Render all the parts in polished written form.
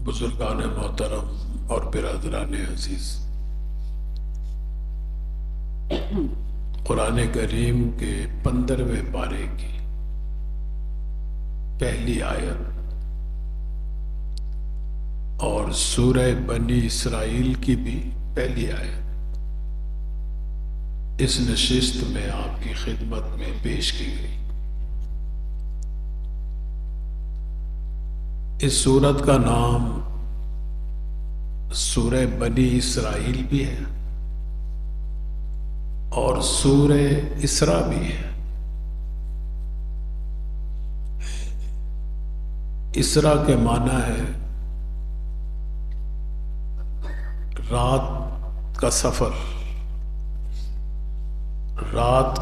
بزرگان محترم اور برادران عزیز، قرآن کریم کے 15ویں پارے کی پہلی آیت اور سورہ بنی اسرائیل کی بھی پہلی آیت اس نشست میں آپ کی خدمت میں پیش کی گئی۔ اس سورت کا نام سورہ بنی اسرائیل بھی ہے اور سورہ اسراء بھی ہے۔ اسراء کے معنی ہے رات کا سفر، رات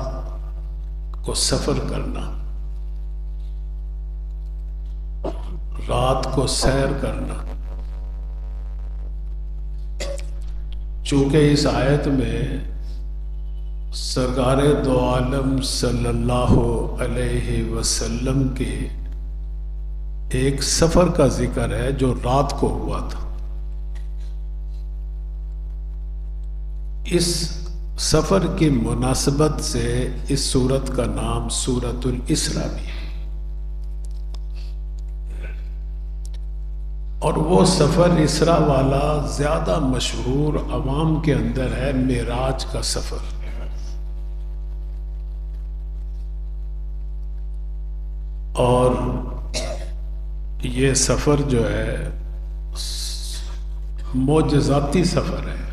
کو سفر کرنا، رات کو سیر کرنا۔ چونکہ اس آیت میں سرکار دو عالم صلی اللہ علیہ وسلم کے ایک سفر کا ذکر ہے جو رات کو ہوا تھا۔ اس سفر کی مناسبت سے اس سورت کا نام سورۃ الاسراء بھی ہے، اور وہ سفر اسراء والا زیادہ مشہور عوام کے اندر ہے معراج کا سفر۔ اور یہ سفر جو ہے معجزاتی سفر ہے۔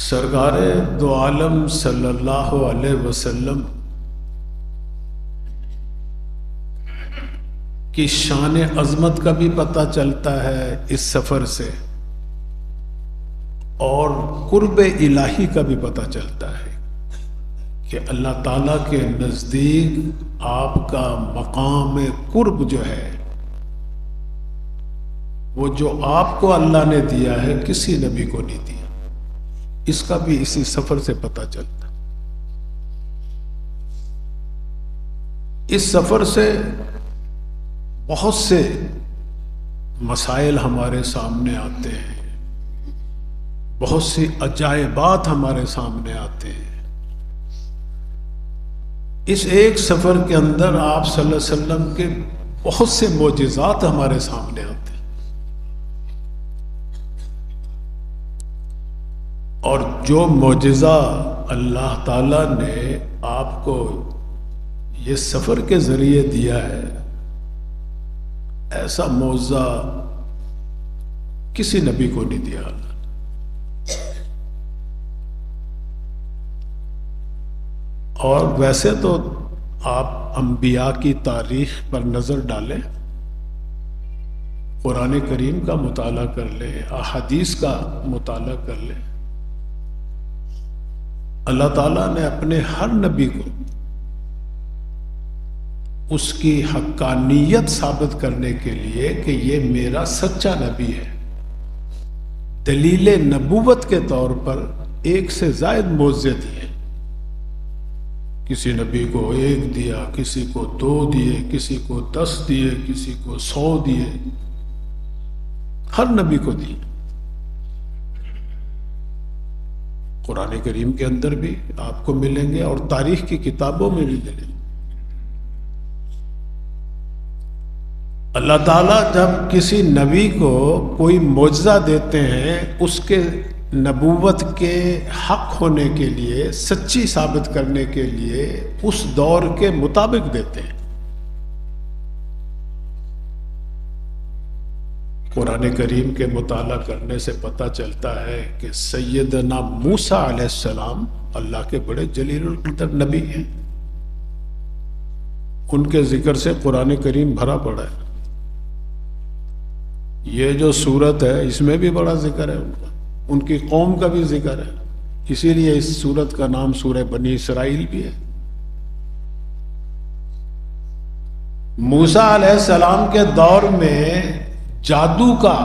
سرکار دو عالم صلی اللہ علیہ وسلم کی شان عظمت کا بھی پتہ چلتا ہے اس سفر سے، اور قرب الہی کا بھی پتہ چلتا ہے کہ اللہ تعالیٰ کے نزدیک آپ کا مقام قرب جو ہے، وہ جو آپ کو اللہ نے دیا ہے کسی نبی کو نہیں دیا، اس کا بھی اسی سفر سے پتہ چلتا ہے۔ اس سفر سے بہت سے مسائل ہمارے سامنے آتے ہیں، بہت سی عجائبات ہمارے سامنے آتے ہیں۔ اس ایک سفر کے اندر آپ صلی اللہ علیہ وسلم کے بہت سے معجزات ہمارے سامنے آتے ہیں، اور جو معجزہ اللہ تعالیٰ نے آپ کو یہ سفر کے ذریعے دیا ہے، ایسا معجزہ کسی نبی کو نہیں دیا اللہ نے۔ اور ویسے تو آپ انبیاء کی تاریخ پر نظر ڈالیں، قرآن کریم کا مطالعہ کر لیں، احادیث کا مطالعہ کر لیں، اللہ تعالیٰ نے اپنے ہر نبی کو اس کی حقانیت ثابت کرنے کے لیے کہ یہ میرا سچا نبی ہے، دلیل نبوت کے طور پر ایک سے زائد معجزے دیے۔ کسی نبی کو 1 دیا، کسی کو 2 دیے، کسی کو 10 دیے، کسی کو 100 دیے، ہر نبی کو دیے۔ قرآن کریم کے اندر بھی آپ کو ملیں گے اور تاریخ کی کتابوں میں بھی ملیں گے۔ اللہ تعالیٰ جب کسی نبی کو کوئی معجزہ دیتے ہیں، اس کے نبوت کے حق ہونے کے لیے، سچی ثابت کرنے کے لیے اس دور کے مطابق دیتے ہیں۔ قرآن کریم کے مطالعہ کرنے سے پتہ چلتا ہے کہ سیدنا موسیٰ علیہ السلام اللہ کے بڑے جلیل القدر نبی ہیں، ان کے ذکر سے قرآن کریم بھرا پڑا ہے۔ یہ جو سورت ہے اس میں بھی بڑا ذکر ہے ان کی قوم کا بھی ذکر ہے، اسی لیے اس سورت کا نام سورہ بنی اسرائیل بھی ہے۔ موسیٰ علیہ السلام کے دور میں جادو کا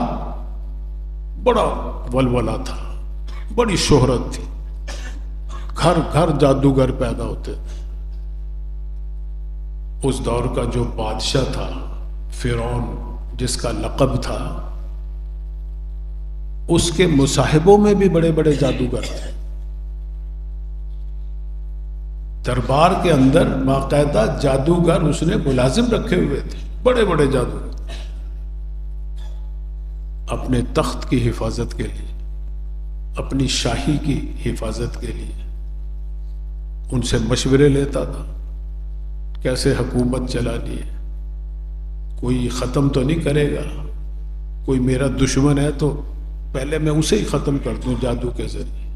بڑا ولولہ تھا، بڑی شہرت تھی، گھر گھر جادوگر پیدا ہوتے تھے۔ اس دور کا جو بادشاہ تھا فرعون جس کا لقب تھا، اس کے مصاحبوں میں بھی بڑے بڑے جادوگر تھے. دربار کے اندر باقاعدہ جادوگر اس نے ملازم رکھے ہوئے تھے، بڑے بڑے جادوگر، اپنے تخت کی حفاظت کے لیے، اپنی شاہی کی حفاظت کے لیے. ان سے مشورے لیتا تھا کیسے حکومت چلانی ہے، کوئی ختم تو نہیں کرے گا، کوئی میرا دشمن ہے تو پہلے میں اسے ہی ختم کر دوں جادو کے ذریعے.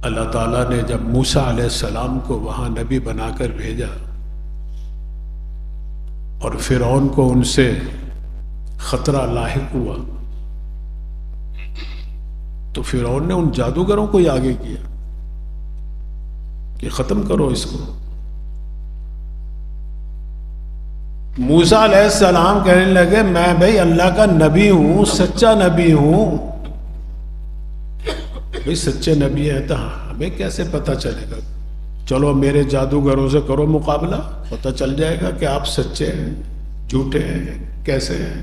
اللہ تعالیٰ نے جب موسیٰ علیہ السلام کو وہاں نبی بنا کر بھیجا اور فرعون کو ان سے خطرہ لاحق ہوا تو فرعون نے ان جادوگروں کو ہی آگے کیا کہ ختم کرو اس کو. موسیٰ علیہ السلام کہنے لگے میں بھائی اللہ کا نبی ہوں، سچا نبی ہوں. بھائی سچے نبی ہیں تو ہمیں کیسے پتہ چلے گا؟ چلو میرے جادوگروں سے کرو مقابلہ، پتہ چل جائے گا کہ آپ سچے ہیں جھوٹے ہیں کیسے ہیں.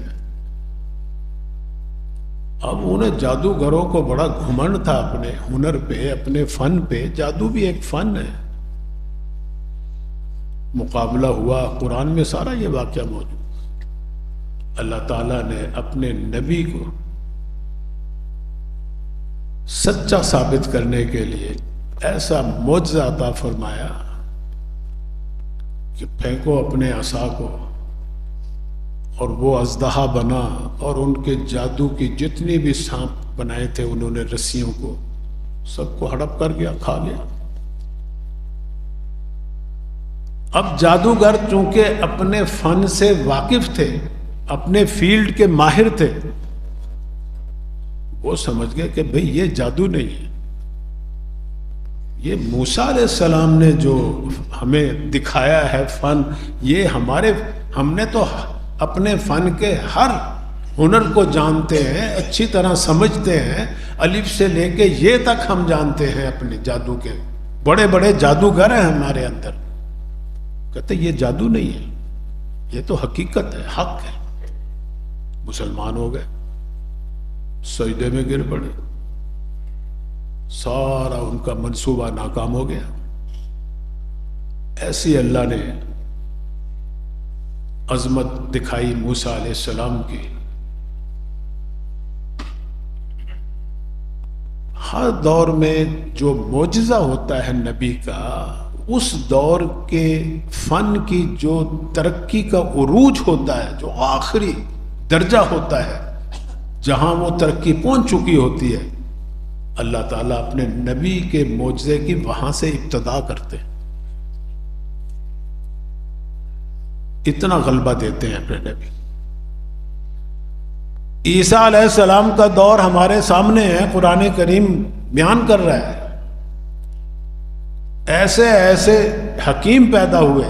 اب انہیں جادوگروں کو بڑا گھمنڈ تھا اپنے ہنر پہ، اپنے فن پہ. جادو بھی ایک فن ہے. مقابلہ ہوا، قرآن میں سارا یہ واقعہ موجود. اللہ تعالیٰ نے اپنے نبی کو سچا ثابت کرنے کے لیے ایسا معجزہ عطا فرمایا کہ پھینکو اپنے عصا کو، اور وہ اژدہا بنا اور ان کے جادو کی جتنی بھی سانپ بنائے تھے انہوں نے رسیوں کو سب کو ہڑپ کر گیا، کھا گیا. اب جادوگر چونکہ اپنے فن سے واقف تھے، اپنے فیلڈ کے ماہر تھے، وہ سمجھ گئے کہ بھئی یہ جادو نہیں ہے، یہ موسیٰ علیہ السلام نے جو ہمیں دکھایا ہے فن، یہ ہم نے تو اپنے فن کے ہر ہنر کو جانتے ہیں، اچھی طرح سمجھتے ہیں، الف سے لے کے یہ تک ہم جانتے ہیں اپنے جادو کے. بڑے بڑے جادوگر ہیں ہمارے اندر. کہتے یہ جادو نہیں ہے، یہ تو حقیقت ہے، حق ہے. مسلمان ہو گئے، سجدے میں گر پڑے، سارا ان کا منصوبہ ناکام ہو گیا. ایسی اللہ نے عظمت دکھائی موسیٰ علیہ السلام کی. ہر دور میں جو معجزہ ہوتا ہے نبی کا، اس دور کے فن کی جو ترقی کا عروج ہوتا ہے، جو آخری درجہ ہوتا ہے جہاں وہ ترقی پہنچ چکی ہوتی ہے، اللہ تعالیٰ اپنے نبی کے معجزے کی وہاں سے ابتدا کرتے ہیں. اتنا غلبہ دیتے ہیں اپنے نبی. عیسیٰ علیہ السلام کا دور ہمارے سامنے ہے، قرآن کریم بیان کر رہا ہے. ایسے ایسے حکیم پیدا ہوئے،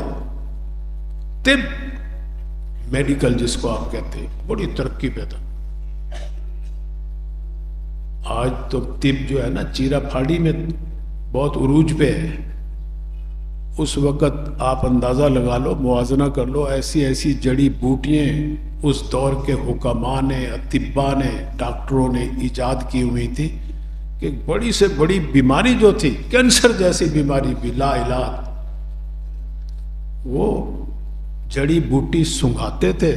طب میڈیکل جس کو آپ کہتے ہیں، بڑی ترقی پیدا. آج تو طب جو ہے نا چیرا پھاڑی میں بہت عروج پہ ہے. اس وقت آپ اندازہ لگا لو، موازنہ کر لو، ایسی ایسی جڑی بوٹیاں اس دور کے حکماء نے، اطباء نے، ڈاکٹروں نے ایجاد کی ہوئی تھی کہ بڑی سے بڑی بیماری جو تھی، کینسر جیسی بیماری بھی لا علاج، وہ جڑی بوٹی سونگھاتے تھے.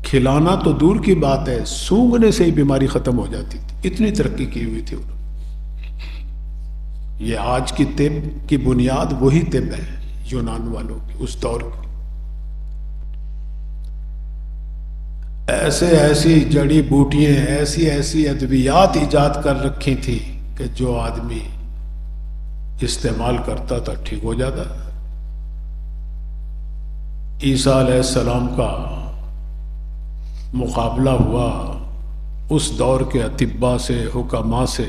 کھلانا تو دور کی بات ہے، سونگھنے سے ہی بیماری ختم ہو جاتی تھی. اتنی ترقی کی ہوئی تھی انہوں نے. یہ آج کی طب کی بنیاد وہی طب ہے یونان والوں کی، اس دور کی. ایسے ایسی جڑی بوٹیاں، ایسی ایسی ادویات ایجاد کر رکھی تھی کہ جو آدمی استعمال کرتا تھا ٹھیک ہو جاتا. عیسیٰ علیہ السلام کا مقابلہ ہوا اس دور کے اطباء سے، حکماء سے.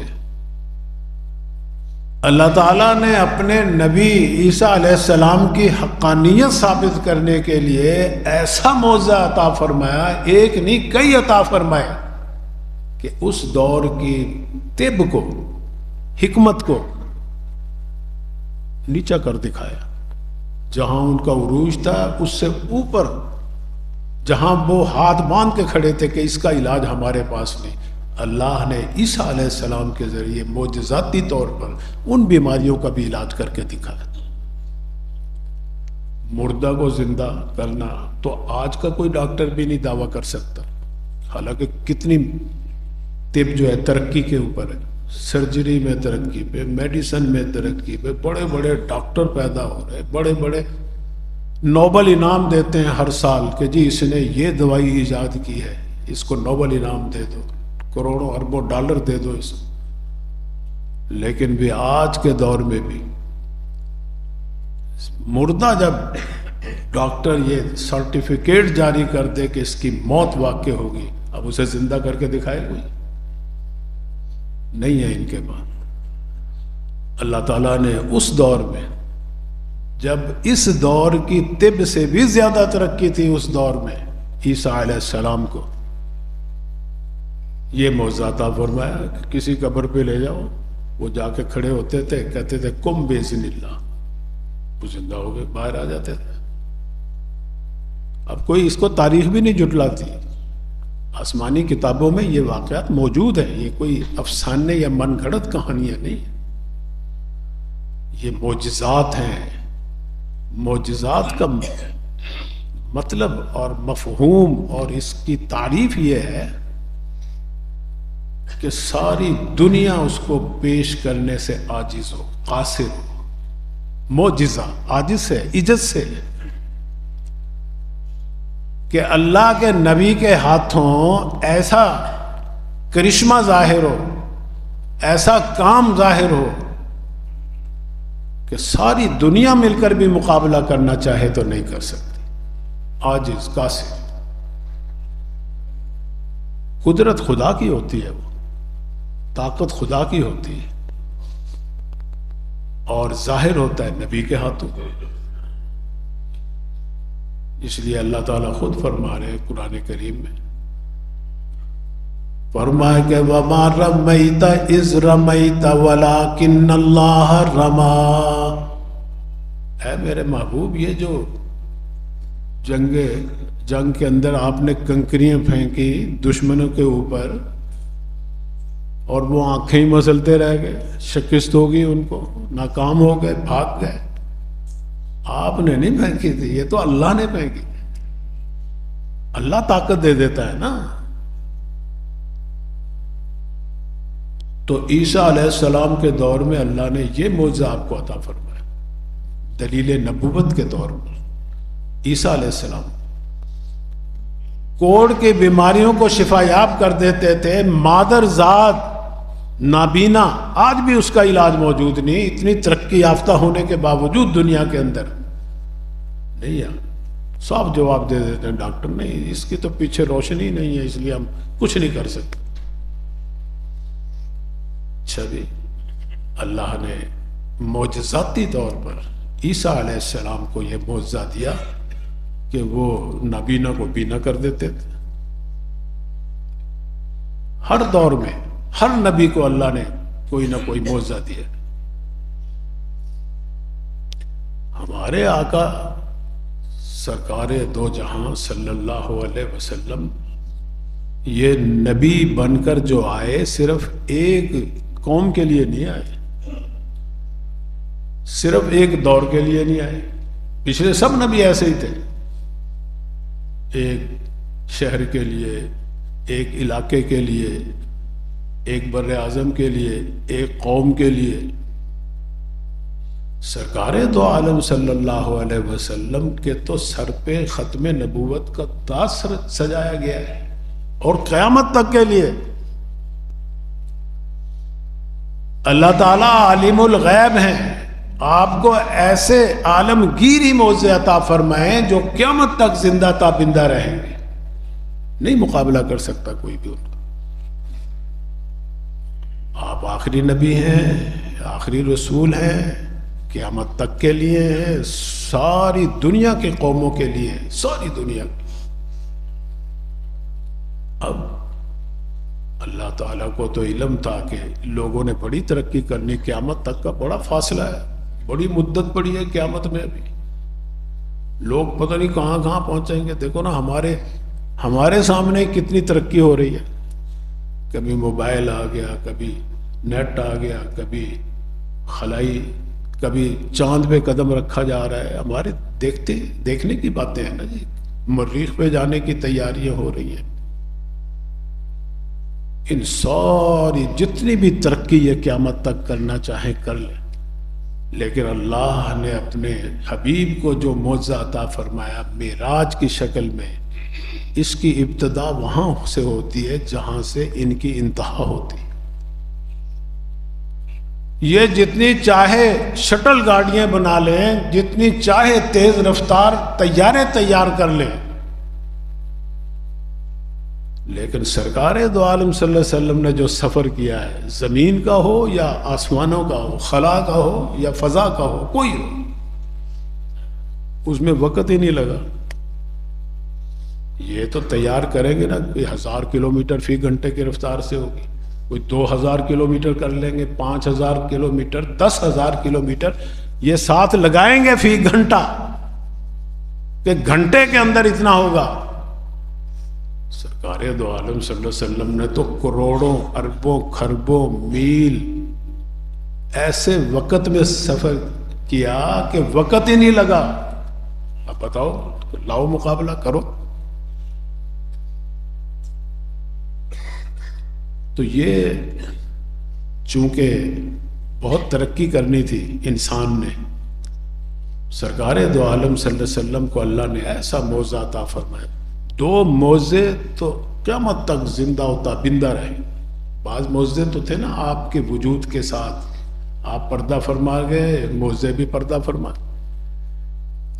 اللہ تعالیٰ نے اپنے نبی عیسیٰ علیہ السلام کی حقانیت ثابت کرنے کے لیے ایسا معجزہ عطا فرمایا، ایک نہیں کئی عطا فرمائے، کہ اس دور کی طب کو، حکمت کو نیچا کر دکھایا. جہاں ان کا عروج تھا اس سے اوپر، جہاں وہ ہاتھ باندھ کے کھڑے تھے کہ اس کا علاج ہمارے پاس نہیں، اللہ نے عیسیٰ علیہ السلام کے ذریعے معجزاتی طور پر ان بیماریوں کا بھی علاج کر کے دکھایا۔ مردہ کو زندہ کرنا تو آج کا کوئی ڈاکٹر بھی نہیں دعویٰ کر سکتا، حالانکہ کتنی طب جو ہے ترقی کے اوپر ہے، سرجری میں ترقی پہ، میڈیسن میں ترقی پہ، بڑے بڑے ڈاکٹر پیدا ہو رہے، بڑے بڑے نوبل انعام دیتے ہیں ہر سال کہ جی اس نے یہ دوائی ایجاد کی ہے، اس کو نوبل انعام دے دو، کروڑوں اربوں ڈالر دے دو اس کو۔ لیکن بھی آج کے دور میں بھی مردہ جب ڈاکٹر یہ سرٹیفکیٹ جاری کر دے کہ اس کی موت واقع ہوگی، اب اسے زندہ کر کے دکھائے کوئی نہیں ہے ان کے بعد۔ اللہ تعالیٰ نے اس دور میں جب اس دور کی طب سے بھی زیادہ ترقی تھی، اس دور میں عیسیٰ علیہ السلام کو یہ معجزہ عطا فرمایا کہ کسی قبر پہ لے جاؤ، وہ جا کے کھڑے ہوتے تھے، کہتے تھے قم بإذن اللہ، وہ زندہ ہو گئے، باہر آ جاتے تھے۔ اب کوئی اس کو تاریخ بھی نہیں جھٹلاتی، آسمانی کتابوں میں یہ واقعات موجود ہیں، یہ کوئی افسانے یا من گھڑت کہانیاں نہیں، یہ معجزات ہیں۔ معجزات کا مطلب اور مفہوم اور اس کی تعریف یہ ہے کہ ساری دنیا اس کو پیش کرنے سے عاجز ہو، قاصر ہو۔ معجزہ عاجز سے، عجز سے، کہ اللہ کے نبی کے ہاتھوں ایسا کرشمہ ظاہر ہو، ایسا کام ظاہر ہو کہ ساری دنیا مل کر بھی مقابلہ کرنا چاہے تو نہیں کر سکتی، عاجز، قاصر۔ قدرت خدا کی ہوتی ہے، وہ طاقت خدا کی ہوتی ہے، اور ظاہر ہوتا ہے نبی کے ہاتھوں۔ اس لیے اللہ تعالیٰ خود فرما رہے ہیں قرآن کریم میں، فرمایا کہ وَمَا رَمَيْتَ إِذْ رَمَيْتَ وَلَكِنَّ اللَّهَ رَمَى۔ اے میرے محبوب، یہ جو جنگ کے اندر آپ نے کنکریاں پھینکی دشمنوں کے اوپر اور وہ آنکھیں ہی مسلتے رہ گئے، شکست ہو گئی، ان کو ناکام ہو گئے، بھاگ گئے، آپ نے نہیں پھینکی تھی، یہ تو اللہ نے پھینکی۔ اللہ طاقت دے دیتا ہے نا۔ تو عیسیٰ علیہ السلام کے دور میں اللہ نے یہ معجزہ آپ کو عطا فرمایا، دلیل نبوت کے طور پر۔ عیسیٰ علیہ السلام کوڑ کی بیماریوں کو شفا یاب کر دیتے تھے، مادر ذات نابینا، آج بھی اس کا علاج موجود نہیں، اتنی ترقی یافتہ ہونے کے باوجود دنیا کے اندر نہیں ہے۔ صاف جواب دے دیتے ہیں ڈاکٹر، نہیں، اس کی تو پیچھے روشنی نہیں ہے، اس لیے ہم کچھ نہیں کر سکتے۔ اچھا بھی اللہ نے معجزاتی طور پر عیسیٰ علیہ السلام کو یہ معجزہ دیا کہ وہ نابینا کو بینا کر دیتے تھے۔ ہر دور میں ہر نبی کو اللہ نے کوئی نہ کوئی معجزہ دیا۔ ہمارے آقا سرکار دو جہاں صلی اللہ علیہ وسلم یہ نبی بن کر جو آئے، صرف ایک قوم کے لیے نہیں آئے، صرف ایک دور کے لیے نہیں آئے، پچھلے سب نبی ایسے ہی تھے، ایک شہر کے لیے، ایک علاقے کے لیے، ایک بر اعظم کے لیے، ایک قوم کے لیے۔ سرکار دو عالم صلی اللہ علیہ وسلم کے تو سر پہ ختم نبوت کا تاج سجایا گیا ہے، اور قیامت تک کے لیے۔ اللہ تعالیٰ عالم الغیب ہیں، آپ کو ایسے عالمگیری معجزے عطا فرمائیں جو قیامت تک زندہ تابندہ رہیں گے، نہیں مقابلہ کر سکتا کوئی بھی ان کا۔ آپ آخری نبی ہیں، آخری رسول ہیں، قیامت تک کے لیے ہیں، ساری دنیا کے قوموں کے لیے، ساری دنیا کی۔ اب اللہ تعالیٰ کو تو علم تھا کہ لوگوں نے بڑی ترقی کرنی، قیامت تک کا بڑا فاصلہ ہے، بڑی مدت پڑی ہے قیامت میں ابھی، لوگ پتہ نہیں کہاں کہاں پہنچیں گے. دیکھو نا ہمارے سامنے کتنی ترقی ہو رہی ہے. کبھی موبائل آ گیا, کبھی نیٹ آ گیا, کبھی خلائی, کبھی چاند پہ قدم رکھا جا رہا ہے. ہمارے دیکھنے کی باتیں ہیں نا جی. مریخ پہ جانے کی تیاریاں ہو رہی ہیں. ان ساری جتنی بھی ترقی یہ قیامت تک کرنا چاہیں کر لیں, لیکن اللہ نے اپنے حبیب کو جو معجزہ عطا فرمایا معراج کی شکل میں, اس کی ابتدا وہاں سے ہوتی ہے جہاں سے ان کی انتہا ہوتی. یہ جتنی چاہے شٹل گاڑیاں بنا لیں, جتنی چاہے تیز رفتار طیارے تیار کر لیں, لیکن سرکار دو عالم صلی اللہ علیہ وسلم نے جو سفر کیا ہے, زمین کا ہو یا آسمانوں کا ہو, خلا کا ہو یا فضا کا ہو, کوئی ہو, اس میں وقت ہی نہیں لگا. یہ تو تیار کریں گے نا, کوئی 1000 کلومیٹر فی گھنٹے کی رفتار سے ہوگی, کوئی 2000 کلومیٹر کر لیں گے, 5000 کلومیٹر, 10,000 کلومیٹر, یہ ساتھ لگائیں گے فی گھنٹہ کہ گھنٹے کے اندر اتنا ہوگا. سرکار دو عالم صلی اللہ علیہ وسلم نے تو کروڑوں اربوں خربوں میل ایسے وقت میں سفر کیا کہ وقت ہی نہیں لگا. اب بتاؤ, لاؤ مقابلہ کرو. تو یہ چونکہ بہت ترقی کرنی تھی انسان نے, سرکار دو عالم صلی اللہ علیہ وسلم کو اللہ نے ایسا معجزہ عطا فرمایا. 2 معجزے تو قیامت تک زندہ ہوتا بندہ رہے. بعض معجزے تو تھے نا آپ کے وجود کے ساتھ, آپ پردہ فرما گئے, معجزے بھی پردہ فرما.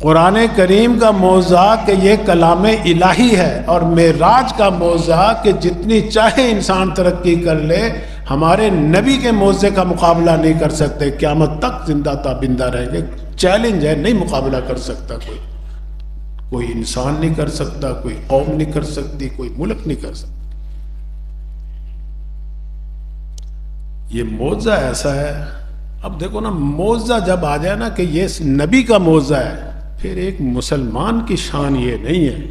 قرآن کریم کا معجزہ کہ یہ کلام الہی ہے, اور معراج کا معجزہ کہ جتنی چاہے انسان ترقی کر لے, ہمارے نبی کے معجزے کا مقابلہ نہیں کر سکتے. قیامت تک زندہ تا بندہ رہیں گے. چیلنج ہے, نہیں مقابلہ کر سکتا کوئی انسان نہیں کر سکتا, کوئی قوم نہیں کر سکتی, کوئی ملک نہیں کر سکتا. یہ معجزہ ایسا ہے. اب دیکھو نا, معجزہ جب آ جائے نا کہ یہ نبی کا معجزہ ہے, پھر ایک مسلمان کی شان یہ نہیں ہے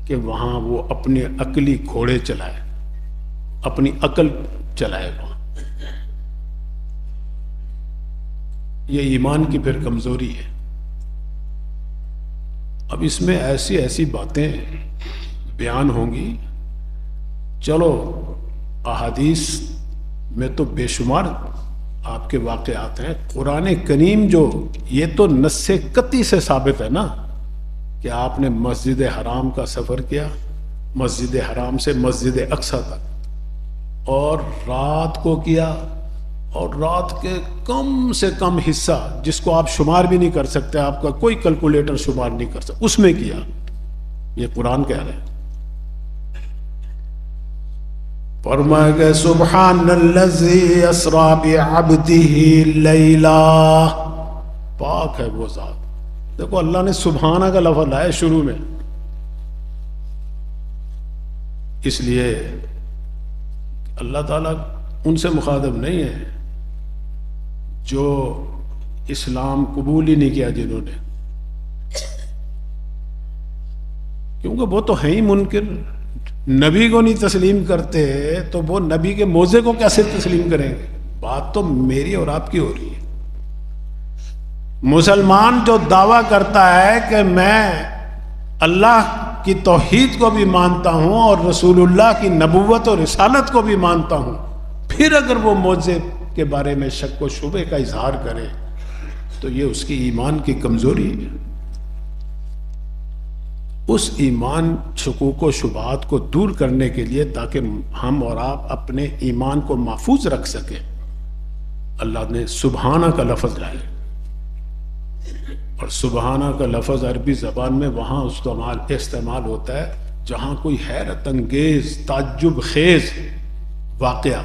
کہ وہاں وہ اپنے عقلی گھوڑے چلائے, اپنی عقل چلائے وہاں. یہ ایمان کی پھر کمزوری ہے. اب اس میں ایسی باتیں بیان ہوں گی. چلو احادیث میں تو بے شمار آپ کے واقعات ہیں. قرآن کریم جو یہ تو نص قطعی سے ثابت ہے نا کہ آپ نے مسجد حرام کا سفر کیا, مسجد حرام سے مسجد اقصی تک, اور رات کو کیا, اور رات کے کم سے کم حصہ جس کو آپ شمار بھی نہیں کر سکتے, آپ کا کوئی کیلکولیٹر شمار نہیں کر سکتا, اس میں کیا. یہ قرآن کہہ رہے ہیں. فرمایا کہ سبحان الذی اسری بعبدہ لیلا, پاک ہے وہ ذات. دیکھو اللہ نے سبحانہ کا لفظ لایا شروع میں, اس لیے اللہ تعالیٰ ان سے مخاطب نہیں ہے جو اسلام قبول ہی نہیں کیا جنہوں نے, کیونکہ وہ تو ہیں ہی منکر. نبی کو نہیں تسلیم کرتے تو وہ نبی کے معجزے کو کیسے تسلیم کریں گے؟ بات تو میری اور آپ کی ہو رہی ہے. مسلمان جو دعویٰ کرتا ہے کہ میں اللہ کی توحید کو بھی مانتا ہوں اور رسول اللہ کی نبوت اور رسالت کو بھی مانتا ہوں, پھر اگر وہ معجزے کے بارے میں شک و شبہ کا اظہار کرے تو یہ اس کی ایمان کی کمزوری ہے. اس ایمان شکوک و شبہات کو دور کرنے کے لیے تاکہ ہم اور آپ اپنے ایمان کو محفوظ رکھ سکیں, اللہ نے سبحانہ کا لفظ لایا. اور سبحانہ کا لفظ عربی زبان میں وہاں استعمال ہوتا ہے جہاں کوئی حیرت انگیز تعجب خیز واقعہ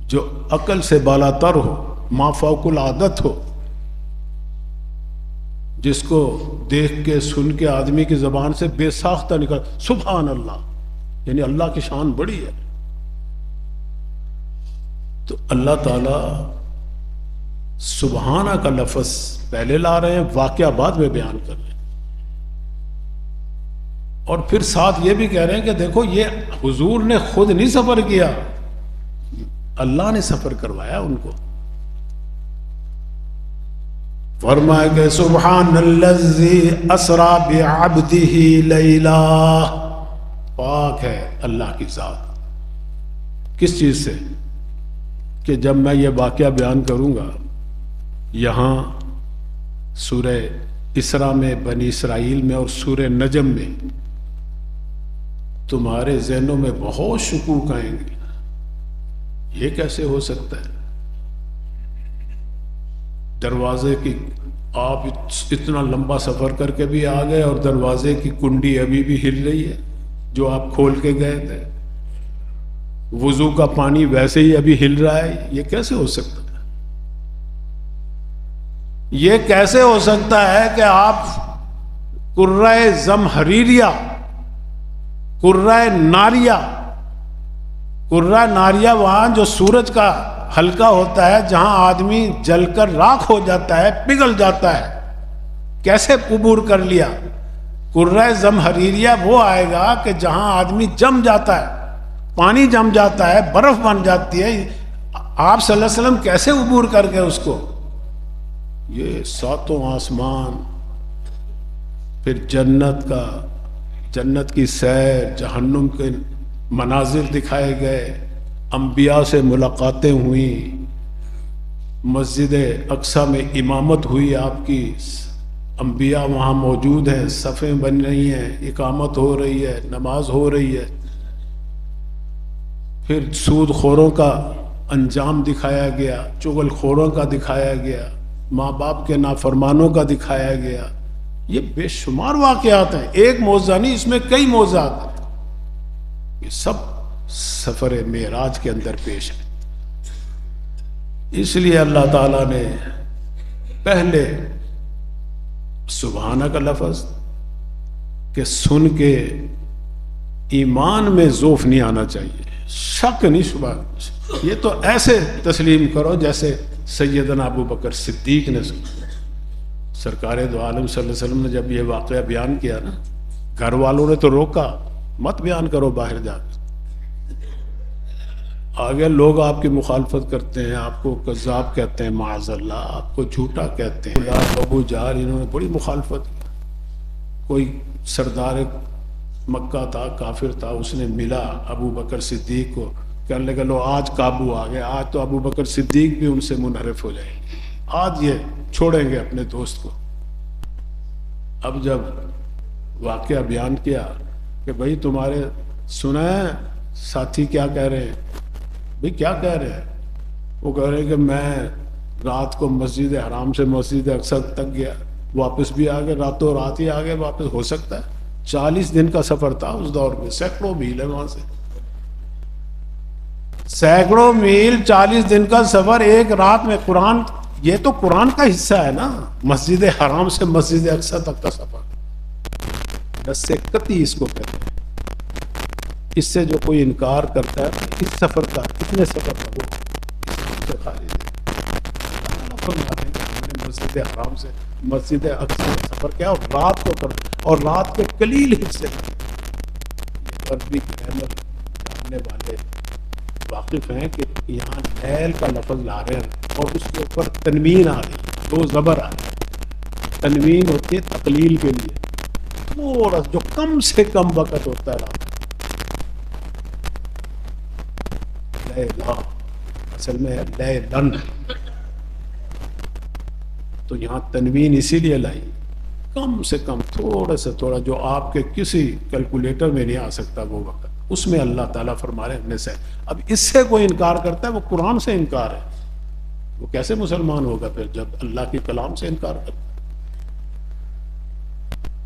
جو عقل سے بالا تر ہو, ما فوق العادت ہو, جس کو دیکھ کے سن کے آدمی کی زبان سے بے ساختہ نکل سبحان اللہ, یعنی اللہ کی شان بڑی ہے. تو اللہ تعالی سبحانہ کا لفظ پہلے لا رہے ہیں, واقعہ بعد میں بیان کر رہے ہیں. اور پھر ساتھ یہ بھی کہہ رہے ہیں کہ دیکھو یہ حضور نے خود نہیں سفر کیا، اللہ نے سفر کروایا ان کو. فرمایا کہ سبحان الذی اسری بعبدہ لیلا، پاک ہے اللہ کی ذات. کس چیز سے؟ کہ جب میں یہ واقعہ بیان کروں گا یہاں سورہ اسراء میں، بنی اسرائیل میں اور سورہ نجم میں، تمہارے ذہنوں میں بہت شکوک آئیں گے. یہ کیسے ہو سکتا ہے؟ دروازے کی آپ اتنا لمبا سفر کر کے بھی آ گئے اور دروازے کی کنڈی ابھی بھی ہل رہی ہے جو آپ کھول کے گئے تھے. وضو کا پانی ویسے ہی ابھی ہل رہا ہے. یہ کیسے ہو سکتا ہے؟ یہ کیسے ہو سکتا ہے کہ آپ قرہ زمہریریہ، قرہ ناریہ، قرہ ناریہ وہاں جو سورج کا حلقہ ہوتا ہے جہاں آدمی جل کر راکھ ہو جاتا ہے، پگھل جاتا ہے، کیسے عبور کر لیا؟ قرہ زمہریریہ وہ آئے گا کہ جہاں آدمی جم جاتا ہے، پانی جم جاتا ہے، برف بن جاتی ہے. آپ صلی اللہ علیہ وسلم کیسے عبور کر گئے اس کو؟ یہ ساتوں آسمان، پھر جنت کی سیر، جہنم کے مناظر دکھائے گئے، انبیاء سے ملاقاتیں ہوئیں، مسجد اقصیٰ میں امامت ہوئی آپ کی، انبیاء وہاں موجود ہیں، صفیں بن رہی ہیں، اقامت ہو رہی ہے، نماز ہو رہی ہے. پھر سود خوروں کا انجام دکھایا گیا، چغل خوروں کا دکھایا گیا، ماں باپ کے نافرمانوں کا دکھایا گیا. یہ بے شمار واقعات ہیں، ایک موضوع نہیں، اس میں کئی موضوعات ہیں. یہ سب سفر معراج کے اندر پیش ہے. اس لیے اللہ تعالیٰ نے پہلے سبحانہ کا لفظ کہ سن کے ایمان میں ذوف نہیں آنا چاہیے، شک نہیں، شبہ. یہ تو ایسے تسلیم کرو جیسے سیدنا ابو بکر صدیق نے سرکار دو عالم صلی اللہ علیہ وسلم نے جب یہ واقعہ بیان کیا نا، گھر والوں نے تو روکا، مت بیان کرو باہر جا کے. آگے لوگ آپ کی مخالفت کرتے ہیں، آپ کو کذاب کہتے ہیں، معاذ اللہ، آپ کو جھوٹا کہتے ہیں. ابو جہل انہوں نے بڑی مخالفت کی. کوئی سردار مکہ تھا، کافر تھا، اس نے ملا ابو بکر صدیق کو، کہنے لگا لو آج قابو آ گیا، آج تو ابو بکر صدیق بھی ان سے منحرف ہو جائیں گے، آج یہ چھوڑیں گے اپنے دوست کو. اب جب واقعہ بیان کیا کہ بھائی تمہارے سنا ہے ساتھی کیا کہہ رہے ہیں؟ بھائی کیا کہہ رہے ہیں؟ وہ کہہ رہے ہیں کہ میں رات کو مسجد حرام سے مسجد اقصیٰ تک گیا، واپس بھی آ گئے، راتوں رات ہی آ گئے واپس. ہو سکتا ہے 40 دن کا سفر تھا اس دور میں، سینکڑوں میل ہے وہاں سے، سینکڑوں میل، 40 دن کا سفر ایک رات میں. قرآن، یہ تو قرآن کا حصہ ہے نا، مسجد حرام سے مسجد اقصیٰ تک کا سفر. نص قطعی اس کو کہتے ہیں. اس سے جو کوئی انکار کرتا ہے اس سفر کا، کتنے سفر کا، وہ اس سے خارج ہے. مسجد حرام سے مسجد اقصیٰ کا سفر کیا، اور رات کو کر، اور رات کے قلیل حصے. یہ عربی کی احمد جاننے والے واقف ہیں کہ یہاں لیل کا لفظ لا رہے ہیں اور اس کے اوپر تنوین آ رہی ہے، دو زبر آ رہی ہے. تنوین ہوتی ہے تقلیل کے لیے، تھوڑا جو کم سے کم وقت ہوتا ہے رات. لیلا اصل میں ہے لیلن، تو یہاں تنوین اسی لیے لائی، کم سے کم تھوڑا سے تھوڑا، جو آپ کے کسی کیلکولیٹر میں نہیں آ سکتا وہ وقت، اس میں اللہ تعالیٰ فرما رہے ہیں سے. اب اس سے کوئی انکار کرتا ہے وہ قرآن سے انکار ہے، وہ کیسے مسلمان ہوگا پھر جب اللہ کے کلام سے انکار کرتا ہے.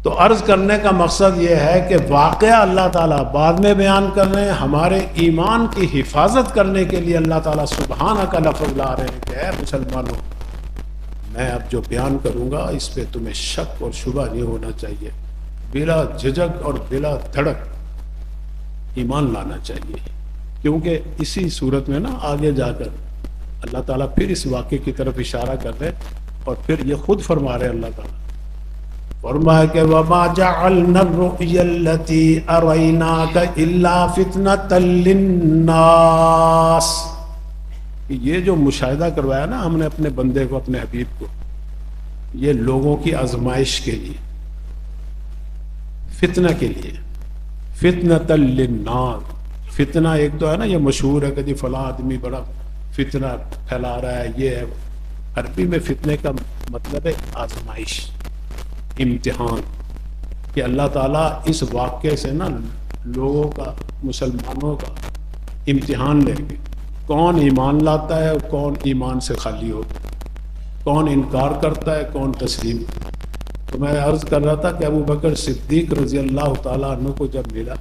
تو عرض کرنے کا مقصد یہ ہے کہ واقعہ اللہ تعالیٰ بعد میں بیان کر رہے ہیں، ہمارے ایمان کی حفاظت کرنے کے لیے اللہ تعالیٰ سبحانہ کا لفظ لا رہے ہیں کہ اے مسلمانوں، میں اب جو بیان کروں گا اس پہ تمہیں شک اور شبہ نہیں ہونا چاہیے، بلا جھجک اور بلا دھڑک ایمان لانا چاہیے. کیونکہ اسی صورت میں نا آگے جا کر اللہ تعالیٰ پھر اس واقعے کی طرف اشارہ کر رہے اور پھر یہ خود فرما رہے اللہ تعالیٰ فرمایا کہ وما جعلنا الرؤيا التي اريناك الا فتنة للناس، یہ جو مشاہدہ کروایا نا ہم نے اپنے بندے کو، اپنے حبیب کو، یہ لوگوں کی آزمائش کے لیے، فتنہ کے لیے، فتنة للناس۔ فتنہ ایک تو ہے نا یہ مشہور ہے کہ جی فلاں آدمی بڑا فتنہ پھیلا رہا ہے، یہ ہے۔ عربی میں فتنے کا مطلب ہے آزمائش، امتحان، کہ اللہ تعالیٰ اس واقعے سے نا لوگوں کا، مسلمانوں کا امتحان لیں گے، کون ایمان لاتا ہے اور کون ایمان سے خالی ہوتا ہے، کون انکار کرتا ہے کون تسلیم۔ تو میں عرض کر رہا تھا کہ ابو بکر صدیق رضی اللہ تعالیٰ عنہ کو جب ملا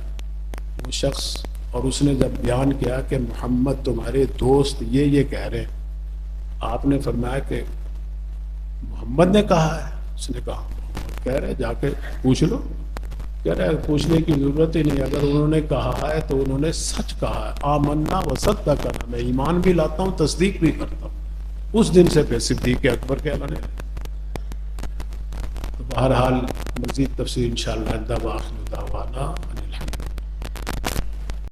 وہ شخص، اور اس نے جب بیان کیا کہ محمد تمہارے دوست یہ کہہ رہے ہیں، آپ نے فرمایا کہ محمد نے کہا ہے؟ اس نے کہا محمد کہہ رہے، جا کے پوچھ لو۔ کہہ رہے پوچھنے کی ضرورت ہی نہیں، اگر انہوں نے کہا ہے تو انہوں نے سچ کہا ہے۔ آمنا وصدقنا، میں ایمان بھی لاتا ہوں تصدیق بھی کرتا ہوں۔ اس دن سے پھر صدیق اکبر کے اعلان ہے۔ تو بہرحال مزید تفصیل انشاءاللہ عند وآخر دعوانا